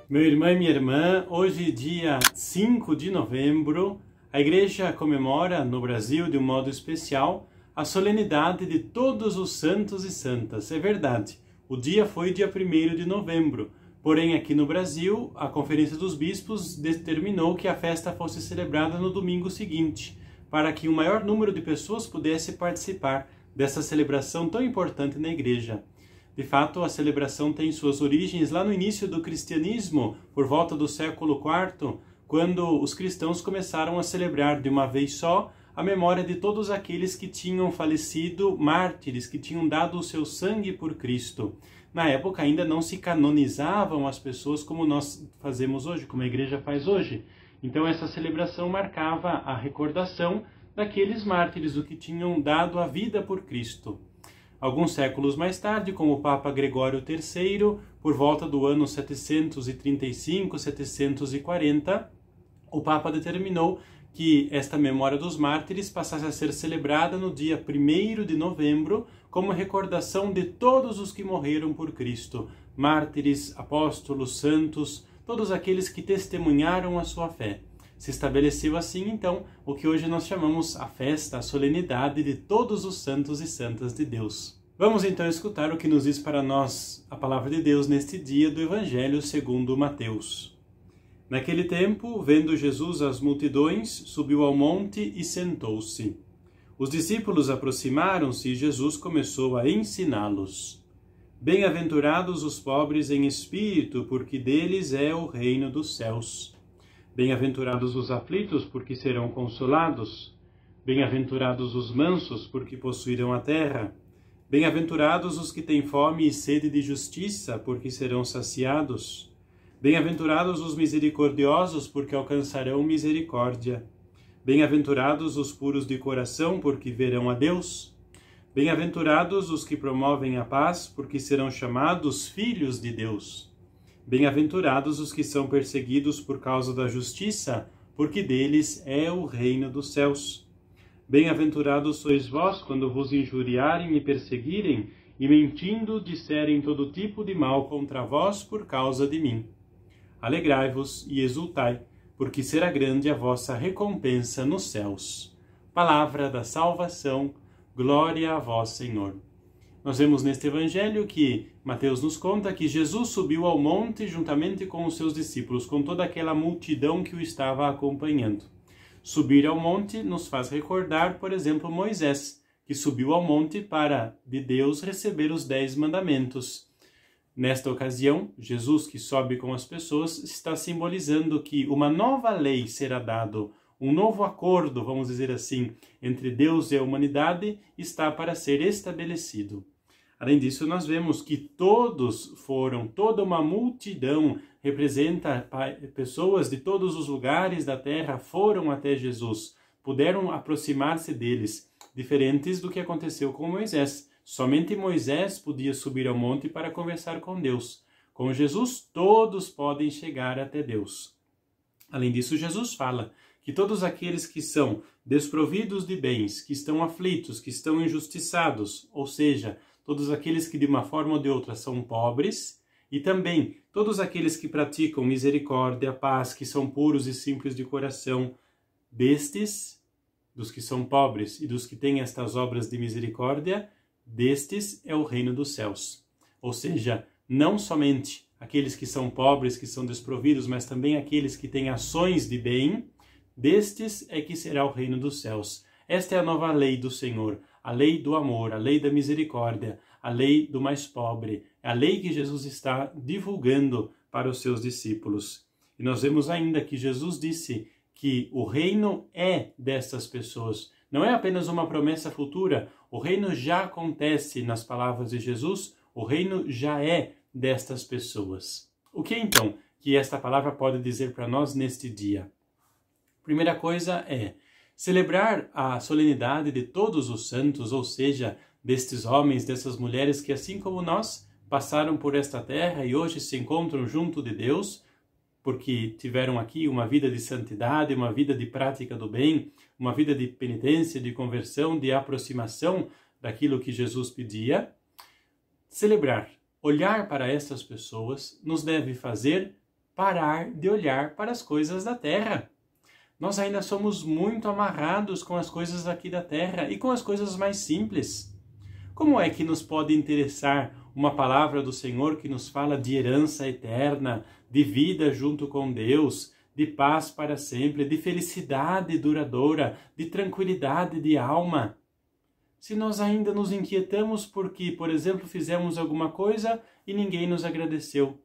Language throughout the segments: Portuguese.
Meu irmão e minha irmã, hoje, dia 5 de novembro, a Igreja comemora no Brasil, de um modo especial, a solenidade de todos os santos e santas. É verdade, o dia foi dia 1º de novembro, porém aqui no Brasil, a Conferência dos Bispos determinou que a festa fosse celebrada no domingo seguinte, para que um maior número de pessoas pudesse participar dessa celebração tão importante na Igreja. De fato, a celebração tem suas origens lá no início do cristianismo, por volta do século IV, quando os cristãos começaram a celebrar de uma vez só a memória de todos aqueles que tinham falecido, mártires, que tinham dado o seu sangue por Cristo. Na época ainda não se canonizavam as pessoas como nós fazemos hoje, como a Igreja faz hoje. Então essa celebração marcava a recordação daqueles mártires, o que tinham dado a vida por Cristo. Alguns séculos mais tarde, com o Papa Gregório III, por volta do ano 735, 740, o Papa determinou que esta memória dos mártires passasse a ser celebrada no dia 1º de novembro, como recordação de todos os que morreram por Cristo, mártires, apóstolos, santos, todos aqueles que testemunharam a sua fé. Se estabeleceu assim, então, o que hoje nós chamamos a festa, a solenidade de todos os santos e santas de Deus. Vamos então escutar o que nos diz para nós a palavra de Deus neste dia do Evangelho segundo Mateus. Naquele tempo, vendo Jesus as multidões, subiu ao monte e sentou-se. Os discípulos aproximaram-se e Jesus começou a ensiná-los. Bem-aventurados os pobres em espírito, porque deles é o reino dos céus. Bem-aventurados os aflitos, porque serão consolados. Bem-aventurados os mansos, porque possuirão a terra. Bem-aventurados os que têm fome e sede de justiça, porque serão saciados. Bem-aventurados os misericordiosos, porque alcançarão misericórdia. Bem-aventurados os puros de coração, porque verão a Deus. Bem-aventurados os que promovem a paz, porque serão chamados filhos de Deus. Bem-aventurados os que são perseguidos por causa da justiça, porque deles é o reino dos céus. Bem-aventurados sois vós quando vos injuriarem e perseguirem, e mentindo disserem todo tipo de mal contra vós por causa de mim. Alegrai-vos e exultai, porque será grande a vossa recompensa nos céus. Palavra da salvação, glória a vós, Senhor. Nós vemos neste evangelho que Mateus nos conta que Jesus subiu ao monte juntamente com os seus discípulos, com toda aquela multidão que o estava acompanhando. Subir ao monte nos faz recordar, por exemplo, Moisés, que subiu ao monte para, de Deus, receber os 10 mandamentos. Nesta ocasião, Jesus, que sobe com as pessoas, está simbolizando que uma nova lei será dada, um novo acordo, vamos dizer assim, entre Deus e a humanidade está para ser estabelecido. Além disso, nós vemos que toda uma multidão, representa pessoas de todos os lugares da terra, foram até Jesus, puderam aproximar-se deles, diferentes do que aconteceu com Moisés. Somente Moisés podia subir ao monte para conversar com Deus. Com Jesus, todos podem chegar até Deus. Além disso, Jesus fala que todos aqueles que são desprovidos de bens, que estão aflitos, que estão injustiçados, ou seja, todos aqueles que de uma forma ou de outra são pobres, e também todos aqueles que praticam misericórdia, paz, que são puros e simples de coração, destes, dos que são pobres e dos que têm estas obras de misericórdia, destes é o reino dos céus. Ou seja, não somente aqueles que são pobres, que são desprovidos, mas também aqueles que têm ações de bem, destes é que será o reino dos céus. Esta é a nova lei do Senhor, a lei do amor, a lei da misericórdia, a lei do mais pobre, a lei que Jesus está divulgando para os seus discípulos. E nós vemos ainda que Jesus disse que o reino é destas pessoas. Não é apenas uma promessa futura, o reino já acontece nas palavras de Jesus, o reino já é destas pessoas. O que então que esta palavra pode dizer para nós neste dia? Primeira coisa é celebrar a solenidade de todos os santos, ou seja, destes homens, dessas mulheres que, assim como nós, passaram por esta terra e hoje se encontram junto de Deus, porque tiveram aqui uma vida de santidade, uma vida de prática do bem, uma vida de penitência, de conversão, de aproximação daquilo que Jesus pedia. Celebrar, olhar para essas pessoas nos deve fazer parar de olhar para as coisas da terra. Nós ainda somos muito amarrados com as coisas aqui da terra e com as coisas mais simples. Como é que nos pode interessar uma palavra do Senhor que nos fala de herança eterna, de vida junto com Deus, de paz para sempre, de felicidade duradoura, de tranquilidade de alma? Se nós ainda nos inquietamos porque, por exemplo, fizemos alguma coisa e ninguém nos agradeceu,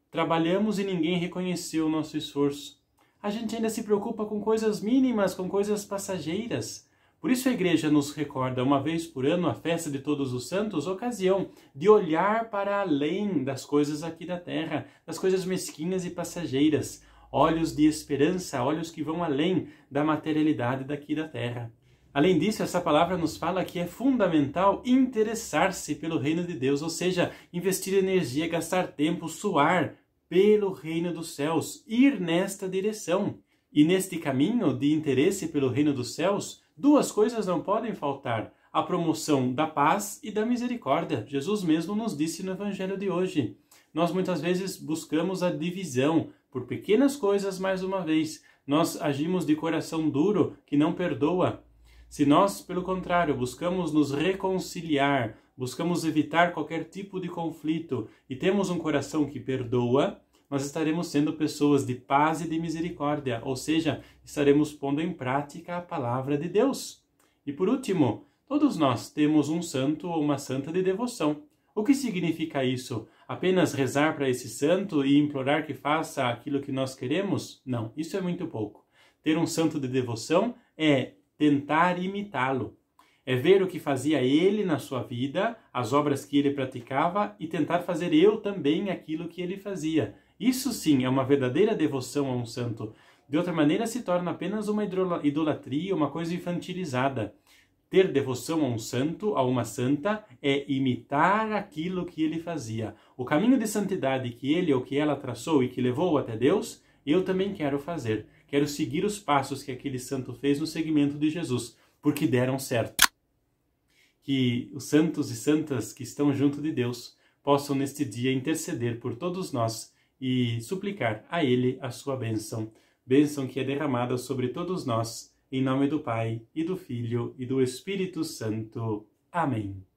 trabalhamos e ninguém reconheceu o nosso esforço, a gente ainda se preocupa com coisas mínimas, com coisas passageiras. Por isso a igreja nos recorda uma vez por ano a festa de Todos os Santos, ocasião de olhar para além das coisas aqui da terra, das coisas mesquinhas e passageiras, olhos de esperança, olhos que vão além da materialidade daqui da terra. Além disso, essa palavra nos fala que é fundamental interessar-se pelo reino de Deus, ou seja, investir energia, gastar tempo, suar pelo reino dos céus, ir nesta direção. E neste caminho de interesse pelo reino dos céus, duas coisas não podem faltar: a promoção da paz e da misericórdia. Jesus mesmo nos disse no Evangelho de hoje. Nós muitas vezes buscamos a divisão por pequenas coisas mais uma vez. Nós agimos de coração duro que não perdoa. Se nós, pelo contrário, buscamos nos reconciliar, buscamos evitar qualquer tipo de conflito e temos um coração que perdoa, nós estaremos sendo pessoas de paz e de misericórdia, ou seja, estaremos pondo em prática a palavra de Deus. E por último, todos nós temos um santo ou uma santa de devoção. O que significa isso? Apenas rezar para esse santo e implorar que faça aquilo que nós queremos? Não, isso é muito pouco. Ter um santo de devoção é tentar imitá-lo. É ver o que fazia ele na sua vida, as obras que ele praticava e tentar fazer eu também aquilo que ele fazia. Isso sim é uma verdadeira devoção a um santo. De outra maneira se torna apenas uma idolatria, uma coisa infantilizada. Ter devoção a um santo, a uma santa, é imitar aquilo que ele fazia. O caminho de santidade que ele ou que ela traçou e que levou até Deus, eu também quero fazer. Quero seguir os passos que aquele santo fez no seguimento de Jesus, porque deram certo. Que os santos e santas que estão junto de Deus possam neste dia interceder por todos nós e suplicar a Ele a sua bênção. Bênção que é derramada sobre todos nós, em nome do Pai, e do Filho, e do Espírito Santo. Amém.